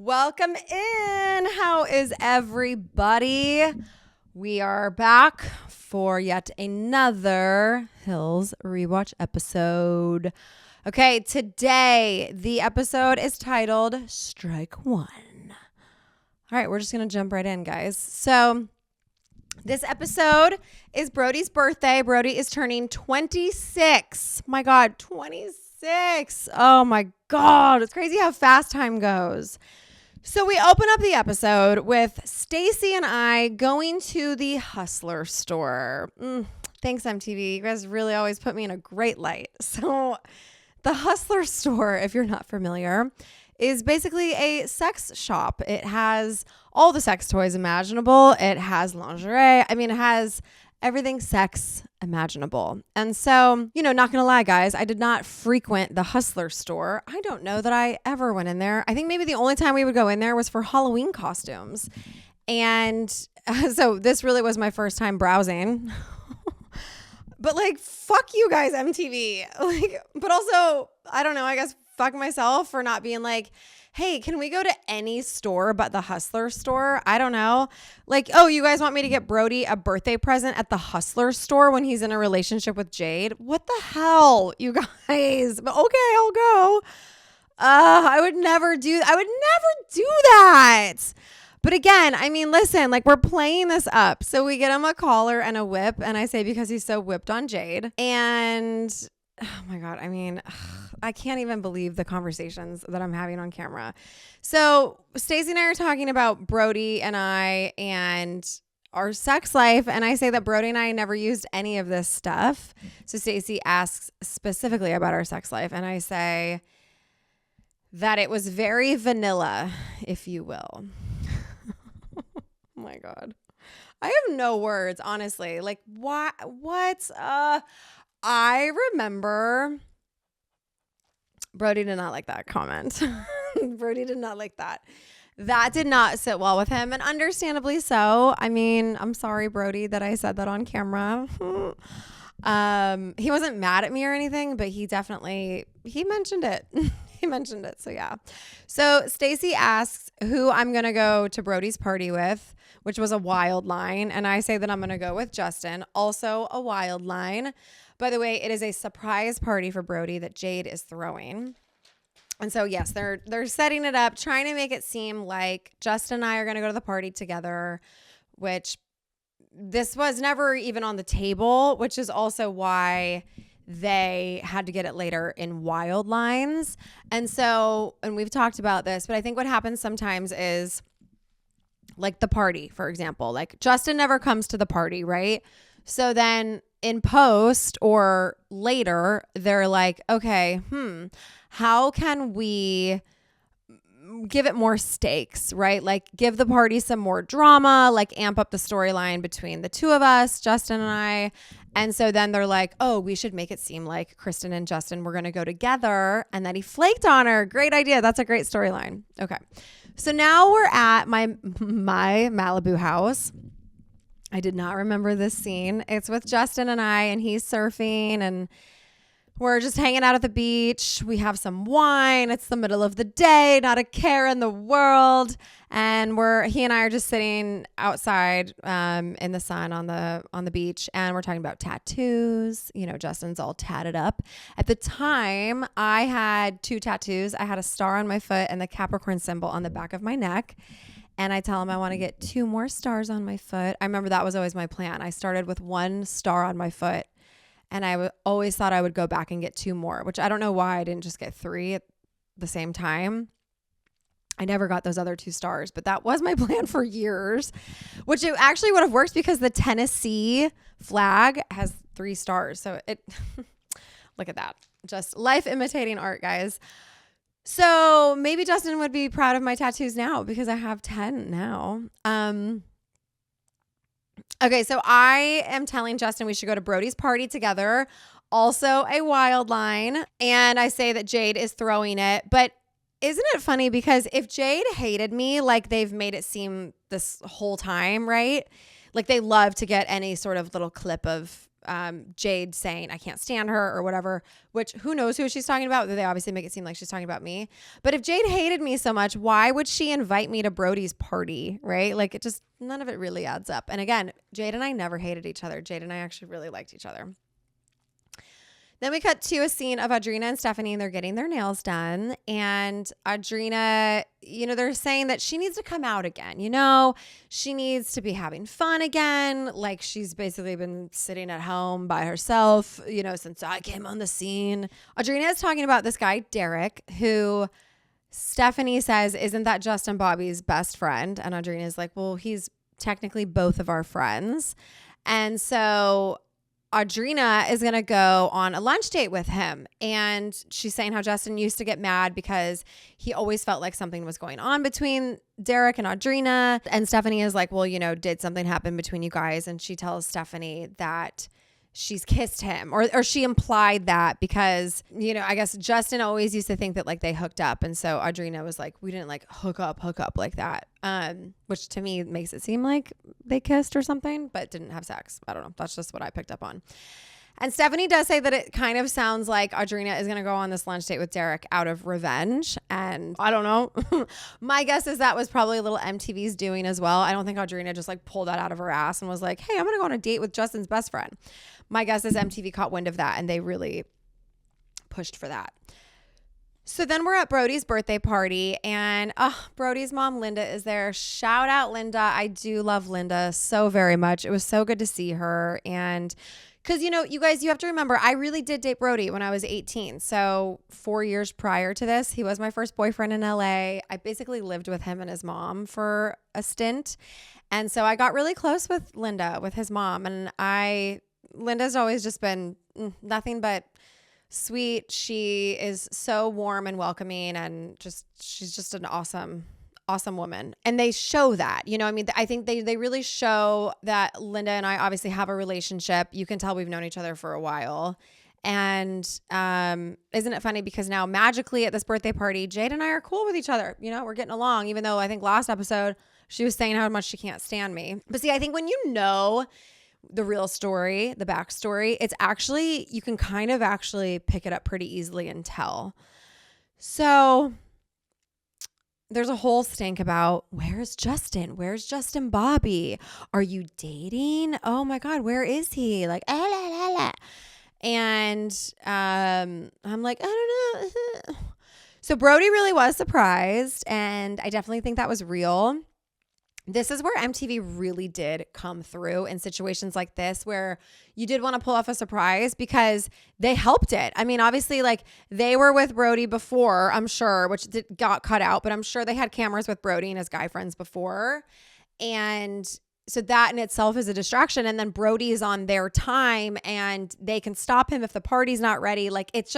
Welcome in. How is everybody? We are back for yet another Hills Rewatch episode. Okay, today the episode is titled Strike One. All right, we're just going to jump right in, guys. So this episode is Brody's birthday. Brody is turning 26. My God, 26. Oh my God. It's crazy how fast time goes. So we open up the episode with Stacy and I going to the Hustler store. Thanks, MTV. You guys really always put me in a great light. So the Hustler store, if you're not familiar, is basically a sex shop. It has all the sex toys imaginable. It has lingerie. I mean, it has everything sex imaginable. And so, not gonna lie, guys, I did not frequent the Hustler store. I don't know that I ever went in there. I think maybe the only time we would go in there was for Halloween costumes. And so this really was my first time browsing. But fuck you guys, MTV. But also, I don't know, I guess fuck myself for not being hey, can we go to any store but the Hustler store? I don't know. You guys want me to get Brody a birthday present at the Hustler store when he's in a relationship with Jade? What the hell, you guys? But okay, I'll go. I would never do that. But again, I mean, listen, we're playing this up. So we get him a collar and a whip. And I say because he's so whipped on Jade. And oh my God, I mean, I can't even believe the conversations that I'm having on camera. So Stacey and I are talking about Brody and I and our sex life. And I say that Brody and I never used any of this stuff. So Stacey asks specifically about our sex life. And I say that it was very vanilla, if you will. Oh my God. I have no words, honestly. What? I remember Brody did not like that comment. Brody did not like that. That did not sit well with him, and understandably so. I mean, I'm sorry, Brody, that I said that on camera. He wasn't mad at me or anything, but he mentioned it. He mentioned it. So yeah. So Stacy asks who I'm going to go to Brody's party with, which was a wild line. And I say that I'm going to go with Justin, also a wild line. By the way, it is a surprise party for Brody that Jade is throwing. And so, yes, they're setting it up, trying to make it seem like Justin and I are going to go to the party together, which this was never even on the table, which is also why they had to get it later in wild lines. And so, and we've talked about this, but I think what happens sometimes is the party, for example, Justin never comes to the party, right? So then in post or later, they're like, okay, how can we give it more stakes, right? Give the party some more drama, amp up the storyline between the two of us, Justin and I. And so then they're like, oh, we should make it seem like Kristin and Justin were going to go together and that he flaked on her. Great idea. That's a great storyline. Okay. So now we're at my Malibu house. I did not remember this scene. It's with Justin and I, and he's surfing, and we're just hanging out at the beach. We have some wine. It's the middle of the day, not a care in the world. And he and I are just sitting outside in the sun on the beach, and we're talking about tattoos. Justin's all tatted up. At the time, I had 2 tattoos. I had a star on my foot and the Capricorn symbol on the back of my neck. And I tell him I want to get 2 more stars on my foot. I remember that was always my plan. I started with 1 star on my foot. And I always thought I would go back and get 2 more, which I don't know why I didn't just get 3 at the same time. I never got those other 2 stars, but that was my plan for years, which it actually would have worked because the Tennessee flag has 3 stars. So look at that. Just life imitating art, guys. So maybe Justin would be proud of my tattoos now because I have 10 now. Okay, so I am telling Justin we should go to Brody's party together. Also a wild line. And I say that Jade is throwing it. But isn't it funny? Because if Jade hated me like they've made it seem this whole time, right? They love to get any sort of little clip of Jade saying I can't stand her or whatever, which who knows who she's talking about. They obviously make it seem like she's talking about me. But if Jade hated me so much, why would she invite me to Brody's party, right? Like it just, none of it really adds up. And again, Jade and I never hated each other. Jade and I actually really liked each other. Then we cut to a scene of Audrina and Stephanie, and they're getting their nails done. And Audrina, they're saying that she needs to come out again. She needs to be having fun again. Like she's basically been sitting at home by herself, since I came on the scene. Audrina is talking about this guy, Derek, who Stephanie says, isn't that Justin Bobby's best friend? And Audrina is like, well, he's technically both of our friends. And so Audrina is going to go on a lunch date with him. And she's saying how Justin used to get mad because he always felt like something was going on between Derek and Audrina. And Stephanie is like, well, did something happen between you guys? And she tells Stephanie that she's kissed him or she implied that because, I guess Justin always used to think that like they hooked up. And so Audrina was like, we didn't like hook up like that. Which to me makes it seem like they kissed or something, but didn't have sex. I don't know. That's just what I picked up on. And Stephanie does say that it kind of sounds like Audrina is going to go on this lunch date with Derek out of revenge. And I don't know. My guess is that was probably a little MTV's doing as well. I don't think Audrina just like pulled that out of her ass and was like, hey, I'm going to go on a date with Justin's best friend. My guess is MTV caught wind of that and they really pushed for that. So then we're at Brody's birthday party and Brody's mom, Linda, is there. Shout out, Linda. I do love Linda so very much. It was so good to see her. And because, you guys, you have to remember, I really did date Brody when I was 18. So 4 years prior to this, he was my first boyfriend in LA. I basically lived with him and his mom for a stint. And so I got really close with Linda, with his mom. And Linda's always just been nothing but sweet. She is so warm and welcoming and she's just an awesome woman. And they show that, I think they really show that Linda and I obviously have a relationship. You can tell we've known each other for a while. And isn't it funny because now magically at this birthday party, Jade and I are cool with each other. We're getting along, even though I think last episode she was saying how much she can't stand me. But see, I think when you know the real story, the backstory, it's actually, you can kind of actually pick it up pretty easily and tell. So there's a whole stink about where's Justin? Where's Justin Bobby? Are you dating? Oh my God, where is he? Like, la, la, la. And I'm like, I don't know. So Brody really was surprised. And I definitely think that was real. This is where MTV really did come through in situations like this where you did want to pull off a surprise because they helped it. I mean, obviously, like they were with Brody before, I'm sure, which got cut out, but I'm sure they had cameras with Brody and his guy friends before. And so that in itself is a distraction. And then Brody is on their time and they can stop him if the party's not ready. Like it's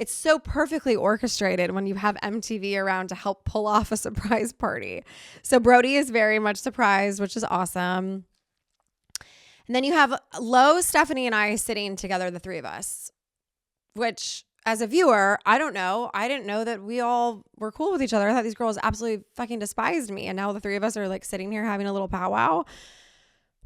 so perfectly orchestrated when you have MTV around to help pull off a surprise party. So Brody is very much surprised, which is awesome. And then you have Lo, Stephanie, and I sitting together, the three of us, which as a viewer, I don't know. I didn't know that we all were cool with each other. I thought these girls absolutely fucking despised me. And now the three of us are like sitting here having a little powwow.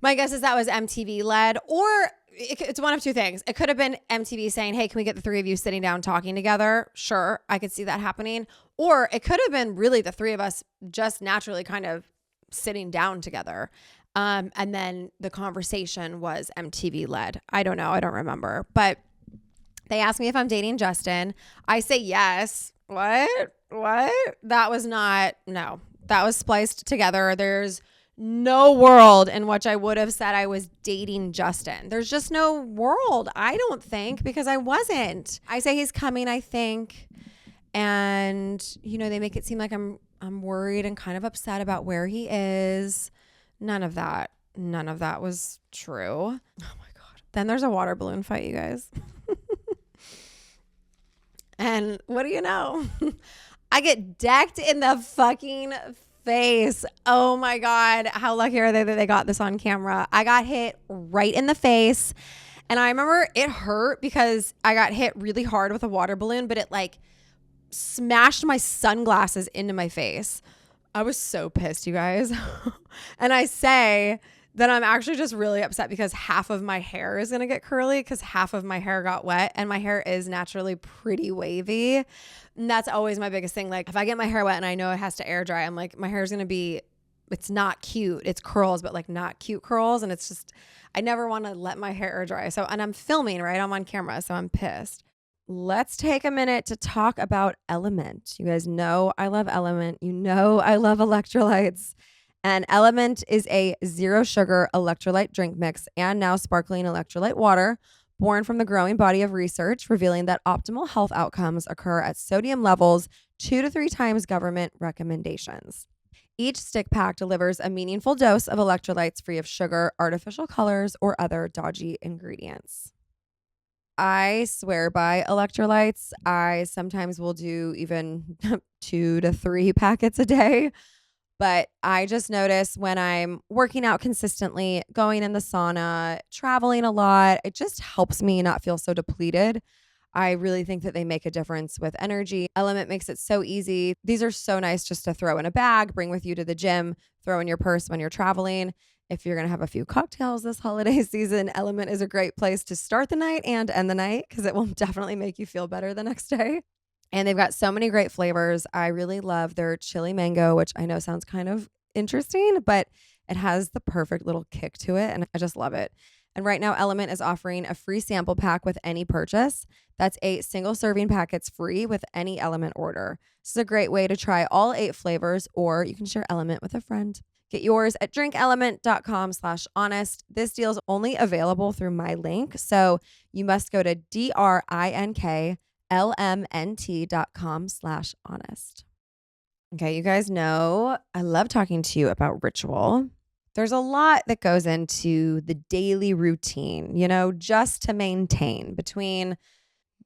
My guess is that was MTV led, or it's one of two things. It could have been MTV saying, hey, can we get the three of you sitting down talking together? Sure, I could see that happening. Or it could have been really the three of us just naturally kind of sitting down together. And then the conversation was MTV led. I don't know. I don't remember. But they asked me if I'm dating Justin. I say yes. What? That was not, no. That was spliced together. There's no world in which I would have said I was dating Justin. There's just no world, I don't think, because I wasn't. I say he's coming, I think. And, they make it seem like I'm worried and kind of upset about where he is. None of that was true. Oh my God. Then there's a water balloon fight, you guys. And what do you know? I get decked in the fucking face. Oh my God. How lucky are they that they got this on camera? I got hit right in the face. And I remember it hurt because I got hit really hard with a water balloon, but it like smashed my sunglasses into my face. I was so pissed, you guys. And I say then I'm actually just really upset because half of my hair is going to get curly because half of my hair got wet, and my hair is naturally pretty wavy. And that's always my biggest thing. Like if I get my hair wet and I know it has to air dry, I'm like, my hair is going to be, it's not cute. It's curls, but like not cute curls. And it's just, I never want to let my hair air dry. So, and I'm filming, right? I'm on camera. So I'm pissed. Let's take a minute to talk about Element. You guys know I love Element. You know I love electrolytes. And Element is a zero sugar electrolyte drink mix and now sparkling electrolyte water born from the growing body of research revealing that optimal health outcomes occur at sodium levels 2 to 3 times government recommendations. Each stick pack delivers a meaningful dose of electrolytes free of sugar, artificial colors, or other dodgy ingredients. I swear by electrolytes. I sometimes will do even 2 to 3 packets a day. But I just notice when I'm working out consistently, going in the sauna, traveling a lot, it just helps me not feel so depleted. I really think that they make a difference with energy. Element makes it so easy. These are so nice just to throw in a bag, bring with you to the gym, throw in your purse when you're traveling. If you're going to have a few cocktails this holiday season, Element is a great place to start the night and end the night because it will definitely make you feel better the next day. And they've got so many great flavors. I really love their chili mango, which I know sounds kind of interesting, but it has the perfect little kick to it. And I just love it. And right now, Element is offering a free sample pack with any purchase. That's 8 single serving packets free with any Element order. This is a great way to try all 8 flavors, or you can share Element with a friend. Get yours at drinkelement.com/honest. This deal is only available through my link. So you must go to drinklmnt.com/honest. Okay, you guys know I love talking to you about ritual. There's a lot that goes into the daily routine, just to maintain between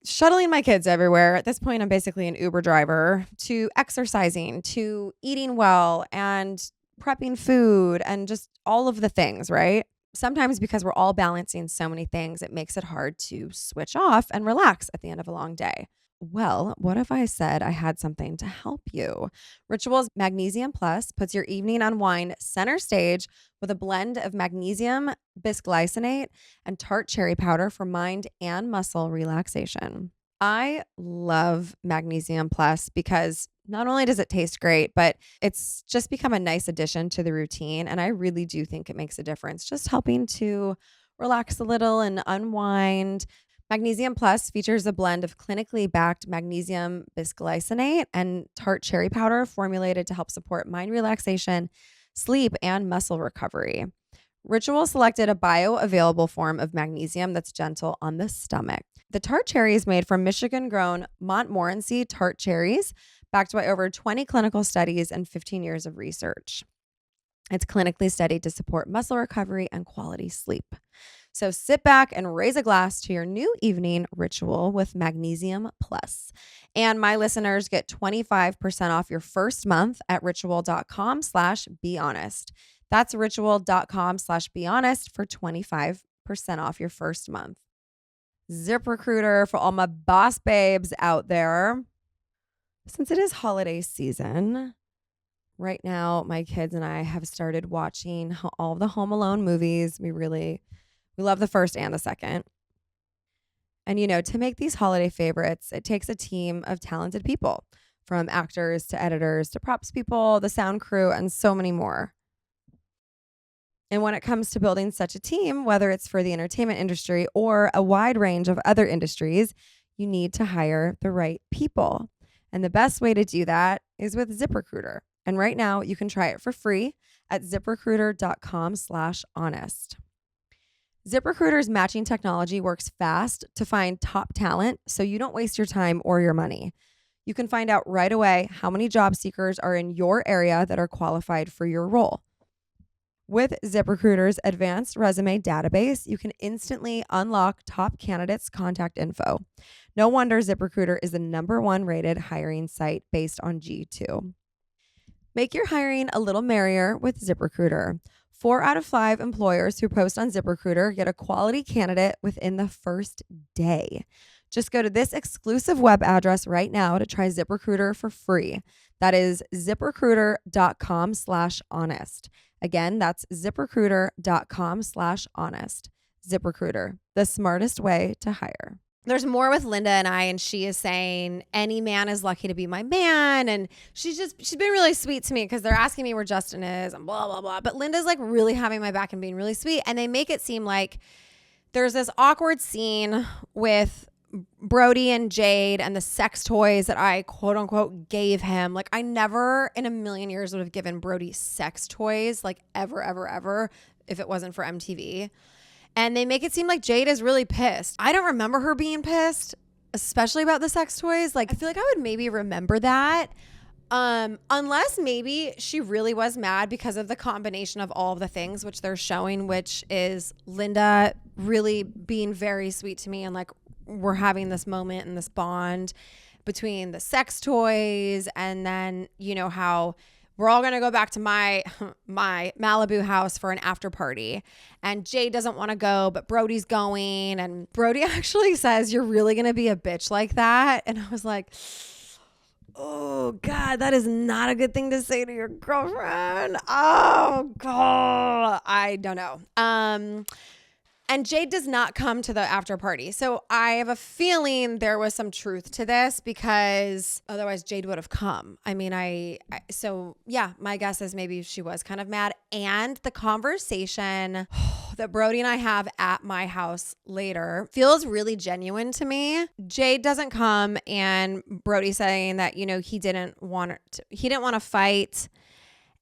shuttling my kids everywhere. At this point, I'm basically an Uber driver, to exercising, to eating well and prepping food and just all of the things, right? Sometimes because we're all balancing so many things, it makes it hard to switch off and relax at the end of a long day. Well, what if I said I had something to help you? Ritual's Magnesium Plus puts your evening unwind center stage with a blend of magnesium bisglycinate and tart cherry powder for mind and muscle relaxation. I love Magnesium Plus because not only does it taste great, but it's just become a nice addition to the routine. And I really do think it makes a difference, just helping to relax a little and unwind. Magnesium Plus features a blend of clinically backed magnesium bisglycinate and tart cherry powder formulated to help support mind relaxation, sleep, and muscle recovery. Ritual selected a bioavailable form of magnesium that's gentle on the stomach. The tart cherry is made from Michigan-grown Montmorency tart cherries, backed by over 20 clinical studies and 15 years of research. It's clinically studied to support muscle recovery and quality sleep. So sit back and raise a glass to your new evening ritual with Magnesium Plus. And my listeners get 25% off your first month at ritual.com/behonest. That's ritual.com/behonest for 25% off your first month. ZipRecruiter for all my boss babes out there. Since it is holiday season, right now my kids and I have started watching all of the Home Alone movies. We love the first and the second. And to make these holiday favorites, it takes a team of talented people, from actors to editors to props people, the sound crew, and so many more. And when it comes to building such a team, whether it's for the entertainment industry or a wide range of other industries, you need to hire the right people. And the best way to do that is with ZipRecruiter. And right now you can try it for free at ziprecruiter.com/honest. ZipRecruiter's matching technology works fast to find top talent, so you don't waste your time or your money. You can find out right away how many job seekers are in your area that are qualified for your role. With ZipRecruiter's advanced resume database, you can instantly unlock top candidates' contact info. No wonder ZipRecruiter is the #1 rated hiring site based on G2. Make your hiring a little merrier with ZipRecruiter. 4 out of 5 employers who post on ZipRecruiter get a quality candidate within the first day. Just go to this exclusive web address right now to try ZipRecruiter for free. That is ziprecruiter.com/honest. Again, that's ziprecruiter.com/honest. ZipRecruiter, the smartest way to hire. There's more with Linda and I, and she is saying any man is lucky to be my man. And she's been really sweet to me because they're asking me where Justin is and blah, blah, blah. But Linda's like really having my back and being really sweet. And they make it seem like there's this awkward scene with Brody and Jade and the sex toys that I quote unquote gave him. Like I never in a million years would have given Brody sex toys, like ever, ever, ever, if it wasn't for MTV. And they make it seem like Jade is really pissed. I don't remember her being pissed, especially about the sex toys. Like I feel like I would maybe remember that. Unless maybe she really was mad because of the combination of all of the things which they're showing, which is Linda really being very sweet to me and like we're having this moment and this bond between the sex toys and then, you know, how we're all going to go back to my Malibu house for an after party. And Jade doesn't want to go, but Brody's going. And Brody actually says, "You're really going to be a bitch like that?" And I was like, oh, God, that is not a good thing to say to your girlfriend. Oh, God. I don't know. And Jade does not come to the after party. So I have a feeling there was some truth to this because otherwise Jade would have come. I mean, so yeah, my guess is maybe she was kind of mad. And the conversation that Brody and I have at my house later feels really genuine to me. Jade doesn't come and Brody saying that, you know, he didn't want to fight.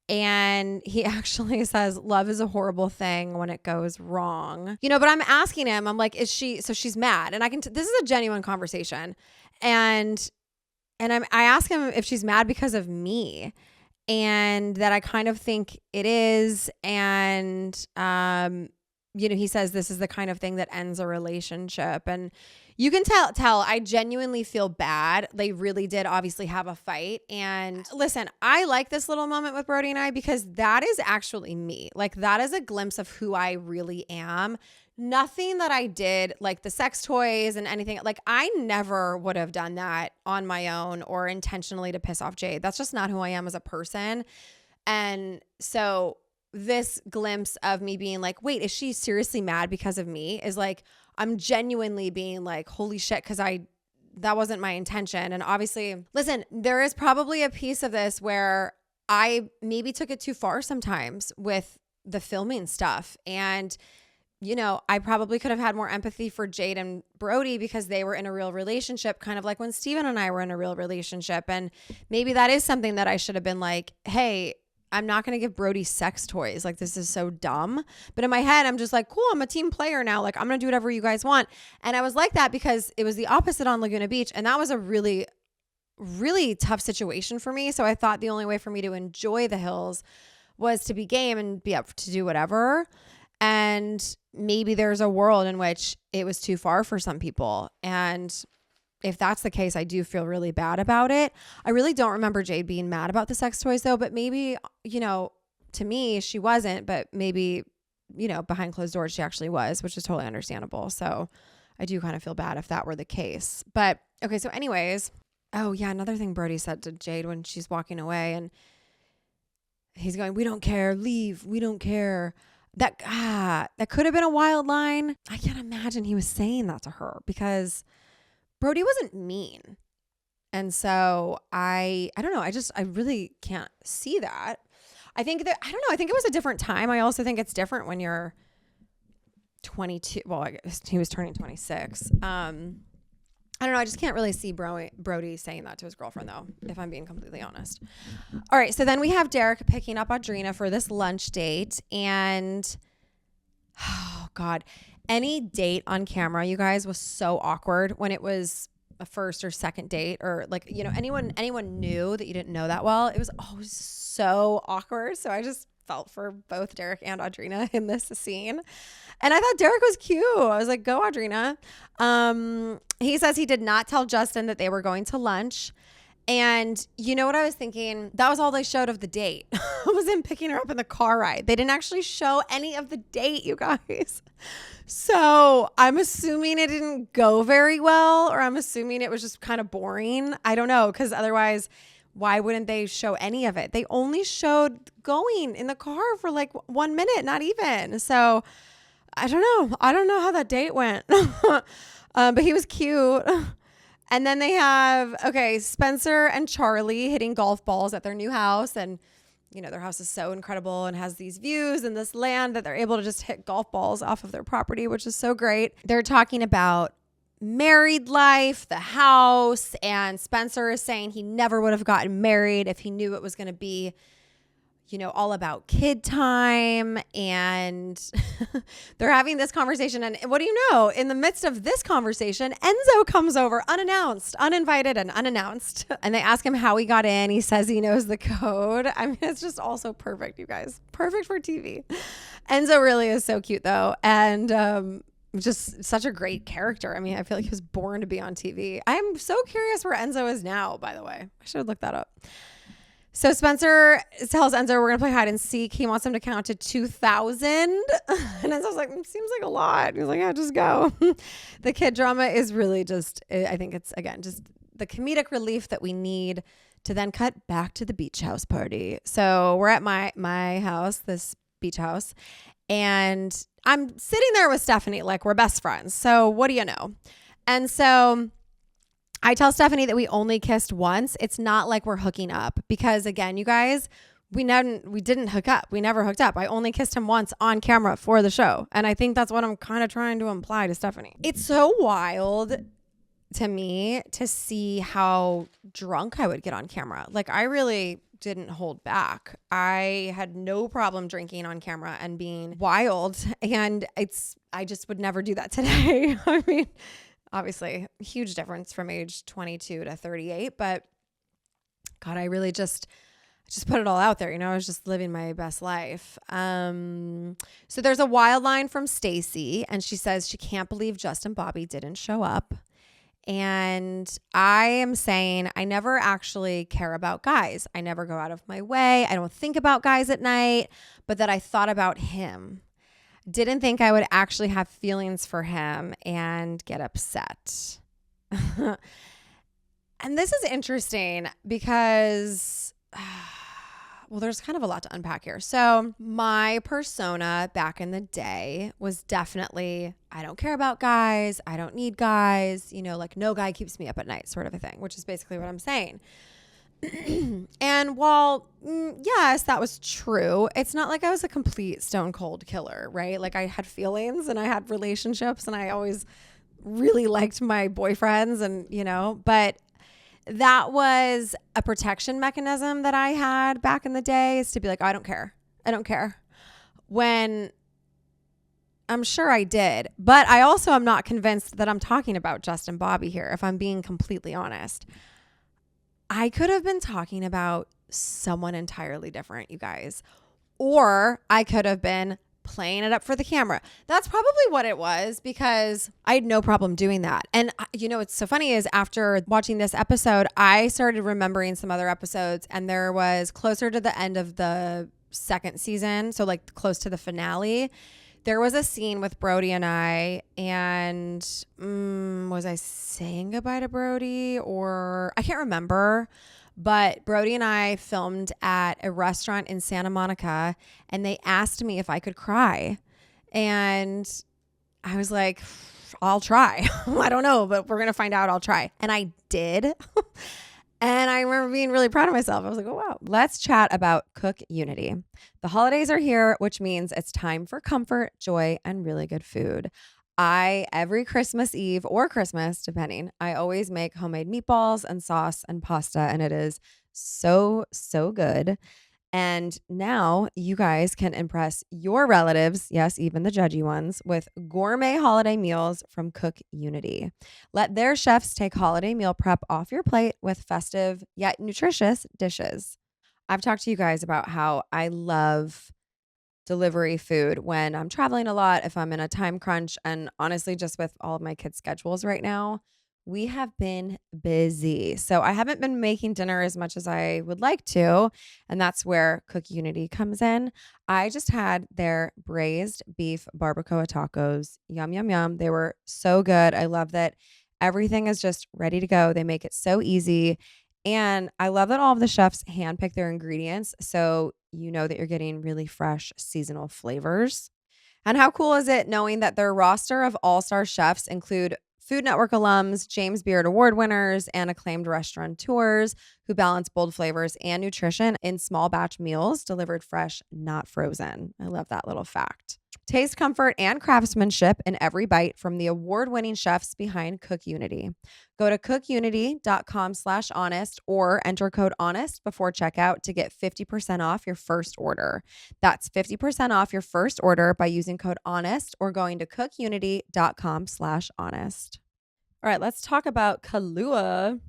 And he actually says, love is a horrible thing when it goes wrong. You know, but I'm asking him, I'm like, so she's mad. And this is a genuine conversation. And I ask him if she's mad because of me and that I kind of think it is. And, you know, he says this is the kind of thing that ends a relationship. And you can tell I genuinely feel bad. They really did obviously have a fight. And listen, I like this little moment with Brody and I because that is actually me. Like that is a glimpse of who I really am. Nothing that I did, like the sex toys and anything, like I never would have done that on my own or intentionally to piss off Jade. That's just not who I am as a person. And so this glimpse of me being like, wait, is she seriously mad because of me? Is like, I'm genuinely being like, holy shit, because that wasn't my intention. And obviously, listen, there is probably a piece of this where I maybe took it too far sometimes with the filming stuff. And, you know, I probably could have had more empathy for Jade and Brody because they were in a real relationship, kind of like when Steven and I were in a real relationship. And maybe that is something that I should have been like, hey, I'm not going to give Brody sex toys. Like, this is so dumb. But in my head, I'm just like, cool, I'm a team player now. Like, I'm going to do whatever you guys want. And I was like that because it was the opposite on Laguna Beach. And that was a really, really tough situation for me. So I thought the only way for me to enjoy the hills was to be game and be up to do whatever. And maybe there's a world in which it was too far for some people. And if that's the case, I do feel really bad about it. I really don't remember Jade being mad about the sex toys though, but maybe, you know, to me, she wasn't, but maybe, you know, behind closed doors, she actually was, which is totally understandable. So I do kind of feel bad if that were the case. But okay. So anyways, oh yeah. Another thing Brody said to Jade when she's walking away and he's going, "We don't care, leave. We don't care." That could have been a wild line. I can't imagine he was saying that to her because Brody wasn't mean. And so I don't know. I really can't see that. I think that, I don't know. I think it was a different time. I also think it's different when you're 22. Well, I guess he was turning 26. I don't know. I just can't really see Brody saying that to his girlfriend though, if I'm being completely honest. All right. So then we have Derek picking up Audrina for this lunch date and oh God, any date on camera, you guys, was so awkward when it was a first or second date or like, you know, anyone knew that you didn't know that well. It was always so awkward. So I just felt for both Derek and Audrina in this scene. And I thought Derek was cute. I was like, go Audrina. He says he did not tell Justin that they were going to lunch. And you know what I was thinking? That was all they showed of the date. Was him picking her up in the car ride. They didn't actually show any of the date, you guys. So I'm assuming it didn't go very well, or I'm assuming it was just kind of boring. I don't know, because otherwise, why wouldn't they show any of it? They only showed going in the car for like 1 minute, not even. So I don't know. I don't know how that date went. But he was cute. And then they have, Spencer and Charlie hitting golf balls at their new house. And, you know, their house is so incredible and has these views and this land that they're able to just hit golf balls off of their property, which is so great. They're talking about married life, the house, and Spencer is saying he never would have gotten married if he knew it was going to be, you know, all about kid time. And they're having this conversation. And what do you know? In the midst of this conversation, Enzo comes over unannounced, uninvited and unannounced. And they ask him how he got in. He says he knows the code. I mean, it's just also perfect, you guys. Perfect for TV. Enzo really is so cute, though. And just such a great character. I mean, I feel like he was born to be on TV. I'm so curious where Enzo is now, by the way. I should have looked that up. So Spencer tells Enzo we're going to play hide and seek. He wants him to count to 2,000. And Enzo's like, seems like a lot. He's like, yeah, just go. The kid drama is really just, I think it's, again, just the comedic relief that we need to then cut back to the beach house party. So we're at my house, this beach house. And I'm sitting there with Stephanie like we're best friends. So what do you know? And so I tell Stephanie that we only kissed once. It's not like we're hooking up because, again, you guys, we didn't hook up. We never hooked up. I only kissed him once on camera for the show. And I think that's what I'm kind of trying to imply to Stephanie. It's so wild to me to see how drunk I would get on camera. Like, I really didn't hold back. I had no problem drinking on camera and being wild. And I just would never do that today. I mean, obviously, huge difference from age 22 to 38. But God, I really just put it all out there. You know, I was just living my best life. So there's a wild line from Stacy, and she says she can't believe Justin Bobby didn't show up. And I am saying I never actually care about guys. I never go out of my way. I don't think about guys at night, but that I thought about him. Didn't think I would actually have feelings for him and get upset. And this is interesting because, well, there's kind of a lot to unpack here. So my persona back in the day was definitely, I don't care about guys. I don't need guys. You know, like no guy keeps me up at night sort of a thing, which is basically what I'm saying. And while, yes, that was true, it's not like I was a complete stone cold killer, right? Like I had feelings and I had relationships and I always really liked my boyfriends and, you know, but that was a protection mechanism that I had back in the day, is to be like, oh, I don't care. I don't care. When I'm sure I did, but I also am not convinced that I'm talking about Justin Bobby here, if I'm being completely honest. I could have been talking about someone entirely different, you guys. Or I could have been playing it up for the camera. That's probably what it was, because I had no problem doing that. And you know, what's so funny is after watching this episode, I started remembering some other episodes, and there was closer to the end of the second season, so like close to the finale, there was a scene with Brody and I, and was I saying goodbye to Brody, or I can't remember, but Brody and I filmed at a restaurant in Santa Monica, and they asked me if I could cry. And I was like, I'll try. I don't know, but we're going to find out. I'll try. And I did. And I remember being really proud of myself. I was like, oh, wow. Let's chat about Cook Unity. The holidays are here, which means it's time for comfort, joy, and really good food. Every Christmas Eve or Christmas, depending, I always make homemade meatballs and sauce and pasta, and it is so, so good. And now you guys can impress your relatives, yes, even the judgy ones, with gourmet holiday meals from Cook Unity. Let their chefs take holiday meal prep off your plate with festive yet nutritious dishes. I've talked to you guys about how I love delivery food when I'm traveling a lot, if I'm in a time crunch, and honestly, just with all of my kids' schedules right now, we have been busy. So I haven't been making dinner as much as I would like to. And that's where Cook Unity comes in. I just had their braised beef barbacoa tacos. Yum, yum, yum. They were so good. I love that everything is just ready to go. They make it so easy. And I love that all of the chefs handpick their ingredients. So you know that you're getting really fresh seasonal flavors. And how cool is it knowing that their roster of all-star chefs include Food Network alums, James Beard Award winners, and acclaimed restaurateurs who balance bold flavors and nutrition in small batch meals delivered fresh, not frozen. I love that little fact. Taste, comfort, and craftsmanship in every bite from the award-winning chefs behind Cook Unity. Go to cookunity.com/honest or enter code HONEST before checkout to get 50% off your first order. That's 50% off your first order by using code HONEST or going to cookunity.com/honest. All right, let's talk about Kahlua.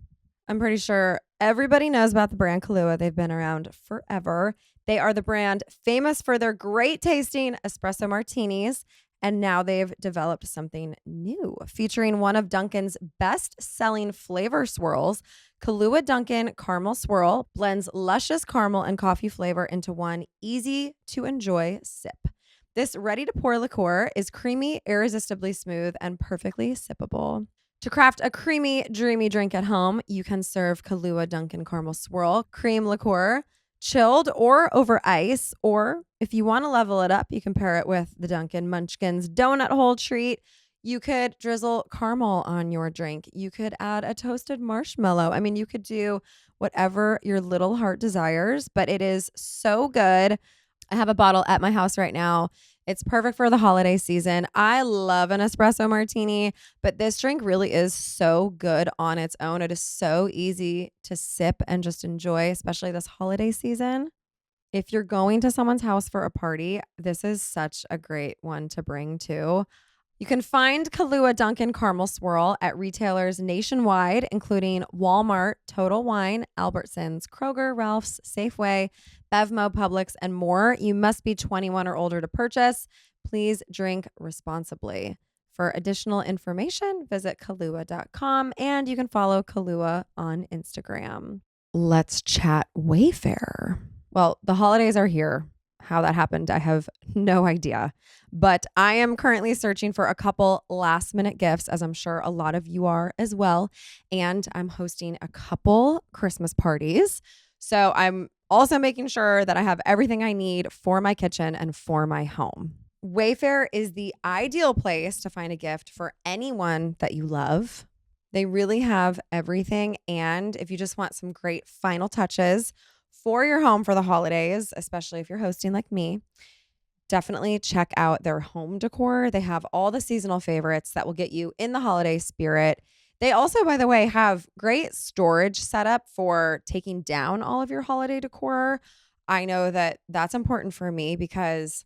I'm pretty sure everybody knows about the brand Kahlua. They've been around forever. They are the brand famous for their great tasting espresso martinis. And now they've developed something new featuring one of Dunkin's best-selling flavor swirls. Kahlua Dunkin Caramel Swirl blends luscious caramel and coffee flavor into one easy-to-enjoy sip. This ready-to-pour liqueur is creamy, irresistibly smooth, and perfectly sippable. To craft a creamy, dreamy drink at home, you can serve Kahlua Dunkin Caramel Swirl cream liqueur chilled or over ice, or if you want to level it up, you can pair it with the Dunkin' Munchkins donut hole treat. You could drizzle caramel on your drink. You could add a toasted marshmallow. I mean, you could do whatever your little heart desires, but it is so good. I have a bottle at my house right now. It's perfect for the holiday season. I love an espresso martini, but this drink really is so good on its own. It is so easy to sip and just enjoy, especially this holiday season. If you're going to someone's house for a party, this is such a great one to bring too. You can find Kahlua Dunkin Caramel Swirl at retailers nationwide, including Walmart, Total Wine, Albertsons, Kroger, Ralph's, Safeway, Bevmo, Publix, and more. You must be 21 or older to purchase. Please drink responsibly. For additional information, visit Kahlua.com and you can follow Kahlua on Instagram. Let's chat Wayfair. Well, the holidays are here. How that happened, I have no idea. But I am currently searching for a couple last minute gifts, as I'm sure a lot of you are as well. And I'm hosting a couple Christmas parties. So I'm also making sure that I have everything I need for my kitchen and for my home. Wayfair is the ideal place to find a gift for anyone that you love. They really have everything. And if you just want some great final touches for your home for the holidays, especially if you're hosting like me, definitely check out their home decor. They have all the seasonal favorites that will get you in the holiday spirit. They also, by the way, have great storage set up for taking down all of your holiday decor. I know that that's important for me because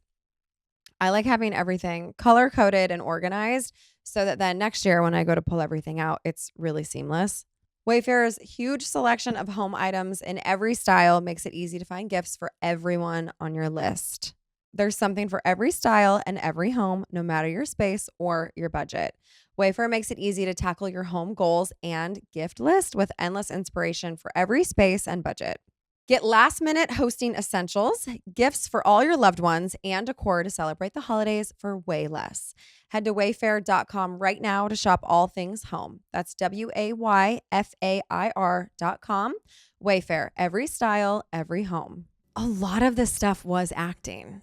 I like having everything color coded and organized so that then next year when I go to pull everything out, it's really seamless. Wayfair's huge selection of home items in every style makes it easy to find gifts for everyone on your list. There's something for every style and every home, no matter your space or your budget. Wayfair makes it easy to tackle your home goals and gift list with endless inspiration for every space and budget. Get last-minute hosting essentials, gifts for all your loved ones, and decor to celebrate the holidays for way less. Head to wayfair.com right now to shop all things home. That's WAYFAIR.com. Wayfair, every style, every home. A lot of this stuff was acting.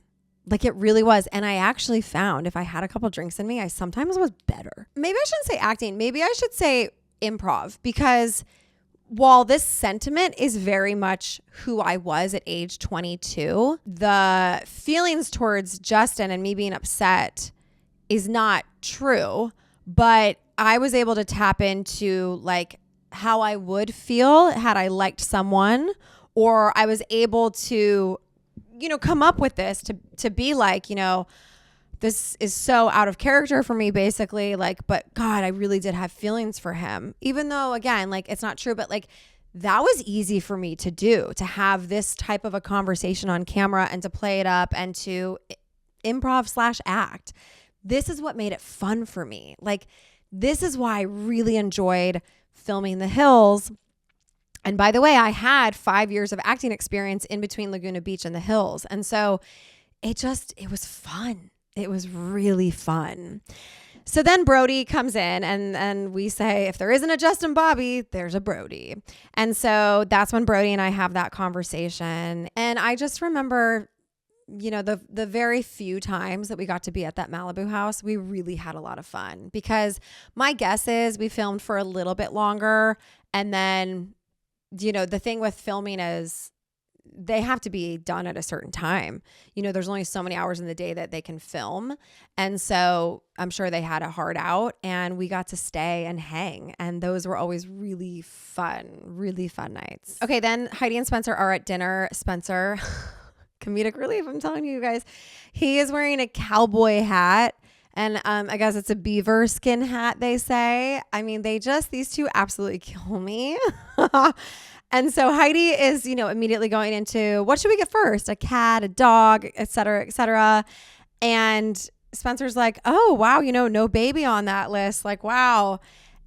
Like it really was. And I actually found if I had a couple drinks in me, I sometimes was better. Maybe I shouldn't say acting. Maybe I should say improv, because while this sentiment is very much who I was at age 22, the feelings towards Justin and me being upset is not true. But I was able to tap into like how I would feel had I liked someone, or I was able to, come up with this to be like, this is so out of character for me, basically. Like, but God, I really did have feelings for him. Even though, again, like it's not true, but like that was easy for me to do, to have this type of a conversation on camera and to play it up and to improv/act. This is what made it fun for me. Like this is why I really enjoyed filming The Hills. And by the way, I had 5 years of acting experience in between Laguna Beach and The Hills. And so it was fun. It was really fun. So then Brody comes in and we say, if there isn't a Justin Bobby, there's a Brody. And so that's when Brody and I have that conversation. And I just remember, the very few times that we got to be at that Malibu house, we really had a lot of fun, because my guess is we filmed for a little bit longer. And then, the thing with filming is they have to be done at a certain time. There's only so many hours in the day that they can film. And so I'm sure they had it hard out, and we got to stay and hang. And those were always really fun nights. Okay. Then Heidi and Spencer are at dinner. Spencer, comedic relief. I'm telling you guys, he is wearing a cowboy hat. And I guess it's a beaver skin hat, they say. I mean, these two absolutely kill me. And so Heidi is, immediately going into, what should we get first? A cat, a dog, et cetera, et cetera. And Spencer's like, oh, wow, no baby on that list. Like, wow.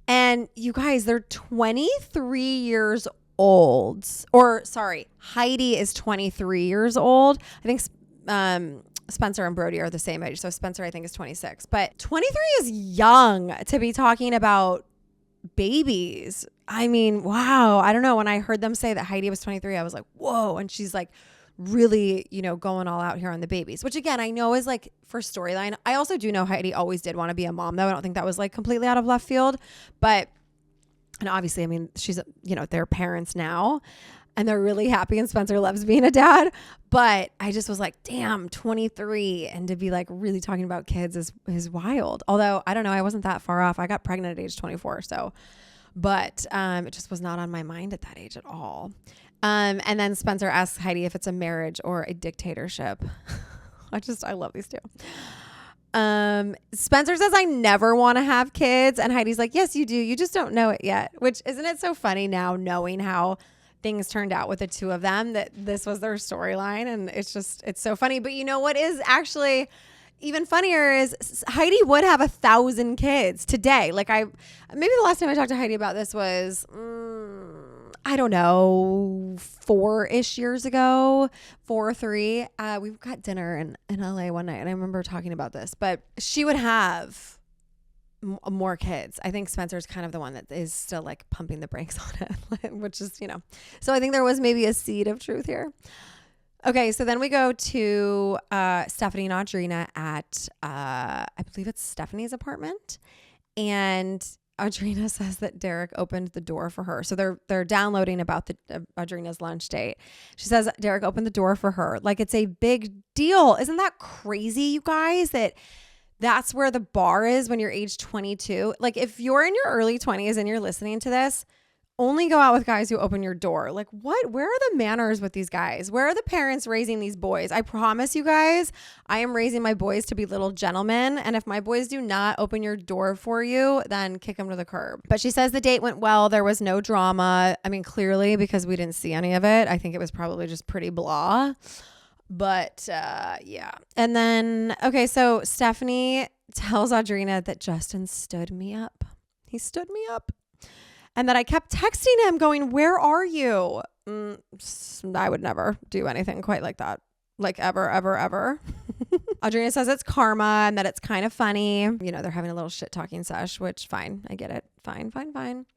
And you guys, they're 23 years old. Or sorry, Heidi is 23 years old. I think Spencer and Brody are the same age. So Spencer, I think, is 26. But 23 is young to be talking about babies. I mean, wow. I don't know. When I heard them say that Heidi was 23, I was like, whoa. And she's like really, going all out here on the babies, which again, I know is like for storyline. I also do know Heidi always did want to be a mom, though. I don't think that was like completely out of left field. But, and obviously, I mean, she's, they're parents now. And they're really happy, and Spencer loves being a dad. But I just was like, damn, 23. And to be like really talking about kids is wild. Although, I don't know, I wasn't that far off. I got pregnant at age 24. But it just was not on my mind at that age at all. And then Spencer asks Heidi if it's a marriage or a dictatorship. I love these two. Spencer says, I never want to have kids. And Heidi's like, yes, you do. You just don't know it yet. Which, isn't it so funny now knowing how things turned out with the two of them, that this was their storyline? And it's so funny. But you know what is actually even funnier is Heidi would have 1,000 kids today. Like maybe the last time I talked to Heidi about this was, I don't know, 4-ish years ago, 4 or 3. We got dinner in LA one night, and I remember talking about this, but she would have more kids. I think Spencer's kind of the one that is still like pumping the brakes on it, which is, so I think there was maybe a seed of truth here. Okay. So then we go to Stephanie and Audrina at, I believe it's Stephanie's apartment. And Audrina says that Derek opened the door for her. So they're downloading about the Audrina's lunch date. She says Derek opened the door for her. Like it's a big deal. Isn't that crazy, you guys, that's where the bar is when you're age 22. Like if you're in your early 20s and you're listening to this, only go out with guys who open your door. Like what? Where are the manners with these guys? Where are the parents raising these boys? I promise you guys, I am raising my boys to be little gentlemen. And if my boys do not open your door for you, then kick them to the curb. But she says the date went well. There was no drama. I mean, clearly, because we didn't see any of it. I think it was probably just pretty blah. But yeah. And then, okay, so Stephanie tells Audrina that Justin stood me up. He stood me up. And that I kept texting him going, where are you? I would never do anything quite like that. Like ever, ever, ever. Audrina says it's karma and that it's kind of funny. They're having a little shit talking sesh, which fine. I get it. Fine.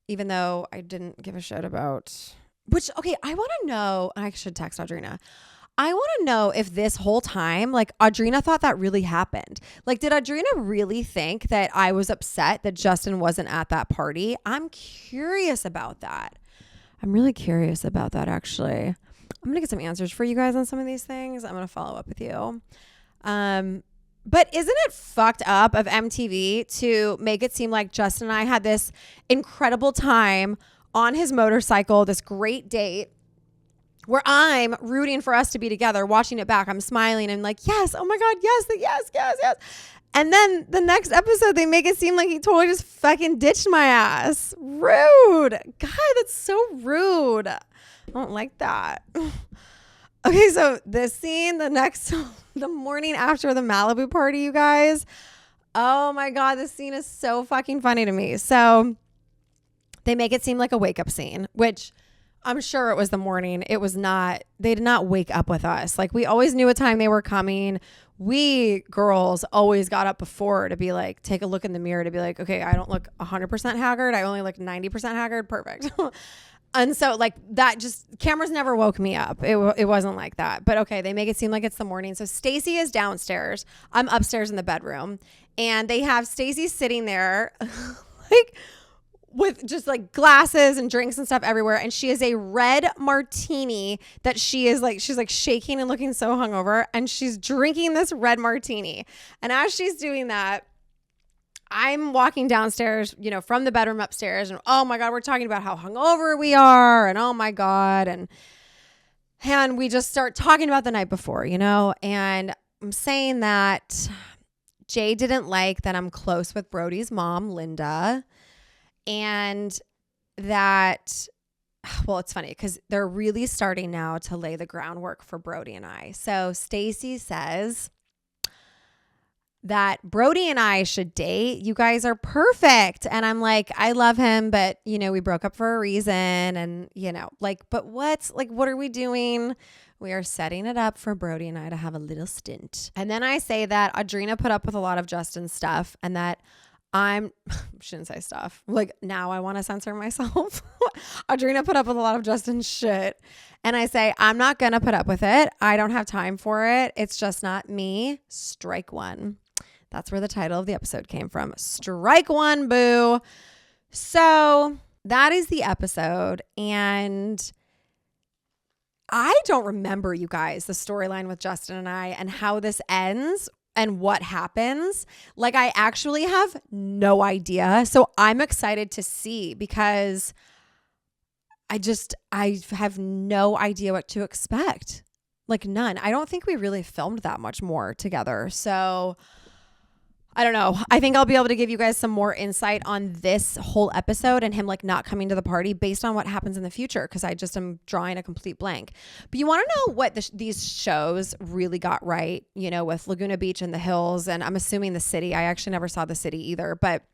Even though I didn't give a shit about, which, okay, I want to know, I should text Audrina. I want to know if this whole time, like Audrina thought that really happened. Like, did Audrina really think that I was upset that Justin wasn't at that party? I'm curious about that. I'm really curious about that, actually. I'm going to get some answers for you guys on some of these things. I'm going to follow up with you. But isn't it fucked up of MTV to make it seem like Justin and I had this incredible time on his motorcycle, this great date, where I'm rooting for us to be together, watching it back. I'm smiling and like, yes, oh my God, yes. And then the next episode, they make it seem like he totally just fucking ditched my ass. Rude. God, that's so rude. I don't like that. Okay, so this scene, the morning after the Malibu party, you guys, Oh my God, this scene is so fucking funny to me. So they make it seem like a wake up scene, which I'm sure it was the morning. It was not, they did not wake up with us. Like we always knew what time they were coming. We girls always got up before to be like, take a look in the mirror to be like, okay, I don't look 100% haggard. I only look 90% haggard. Perfect. And so like that just cameras never woke me up. It wasn't like that. But okay, they make it seem like it's the morning. So Stacy is downstairs. I'm upstairs in the bedroom. And they have Stacy sitting there like with just like glasses and drinks and stuff everywhere. And she is a red martini that she's like shaking and looking so hungover. And she's drinking this red martini. And as she's doing that, I'm walking downstairs, you know, from the bedroom upstairs. And oh my God, we're talking about how hungover we are. And oh my God. And we just start talking about the night before, you know, and I'm saying that Jay didn't like that I'm close with Brody's mom, Linda. And that, well, it's funny because they're really starting now to lay the groundwork for Brody and I. So Stacy says that Brody and I should date. You guys are perfect. And I'm like, I love him, but you know, we broke up for a reason. And you know, like, but what are we doing? We are setting it up for Brody and I to have a little stint. And then I say that Audrina put up with a lot of Justin's stuff and that shouldn't say stuff. Like now I want to censor myself. Audrina put up with a lot of Justin's shit. And I say, I'm not going to put up with it. I don't have time for it. It's just not me. Strike one. That's where the title of the episode came from. Strike one, boo. So that is the episode. And I don't remember, you guys, the storyline with Justin and I and how this ends and what happens. Like I actually have no idea. So I'm excited to see because I have no idea what to expect. Like none. I don't think we really filmed that much more together. So I don't know. I think I'll be able to give you guys some more insight on this whole episode and him like not coming to the party based on what happens in the future because I just am drawing a complete blank. But you want to know what these shows really got right, you know, with Laguna Beach and the hills, and I'm assuming the city. I actually never saw the city either, but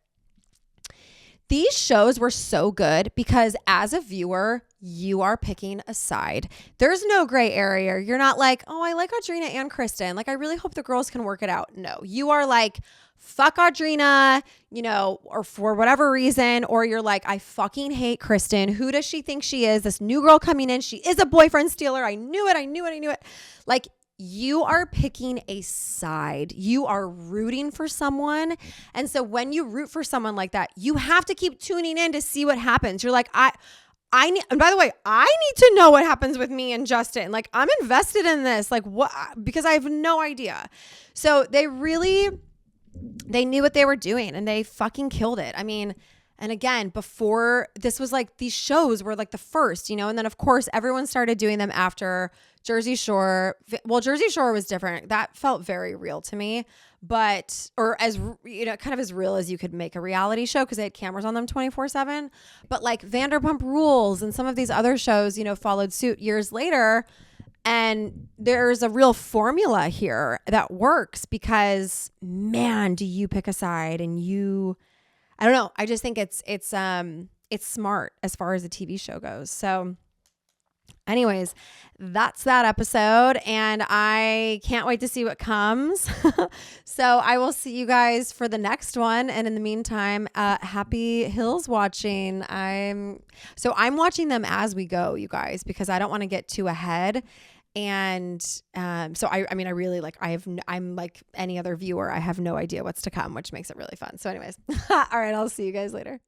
these shows were so good because as a viewer, you are picking a side. There's no gray area. You're not like, oh, I like Audrina and Kristin. Like, I really hope the girls can work it out. No, you are like, fuck Audrina, you know, or for whatever reason, or you're like, I fucking hate Kristin. Who does she think she is? This new girl coming in. She is a boyfriend stealer. I knew it. Like, you are picking a side. You are rooting for someone. And so when you root for someone like that, you have to keep tuning in to see what happens. You're like, I need, and by the way, I need to know what happens with me and Justin. Like, I'm invested in this. Like, what? Because I have no idea. So they knew what they were doing and they fucking killed it. I mean, and again, before this was like, these shows were like the first, you know, and then of course everyone started doing them after Jersey Shore. Well, Jersey Shore was different. That felt very real to me, or as, you know, kind of as real as you could make a reality show because they had cameras on them 24/7. But like Vanderpump Rules and some of these other shows, you know, followed suit years later. And there's a real formula here that works because, man, do you pick a side and I don't know. I just think it's smart as far as the TV show goes. So anyways, that's that episode and I can't wait to see what comes. So I will see you guys for the next one. And in the meantime, happy Hills watching. I'm watching them as we go, you guys, because I don't want to get too ahead. And so I mean, I really like, I'm like any other viewer. I have no idea what's to come, which makes it really fun. So anyways, all right, I'll see you guys later.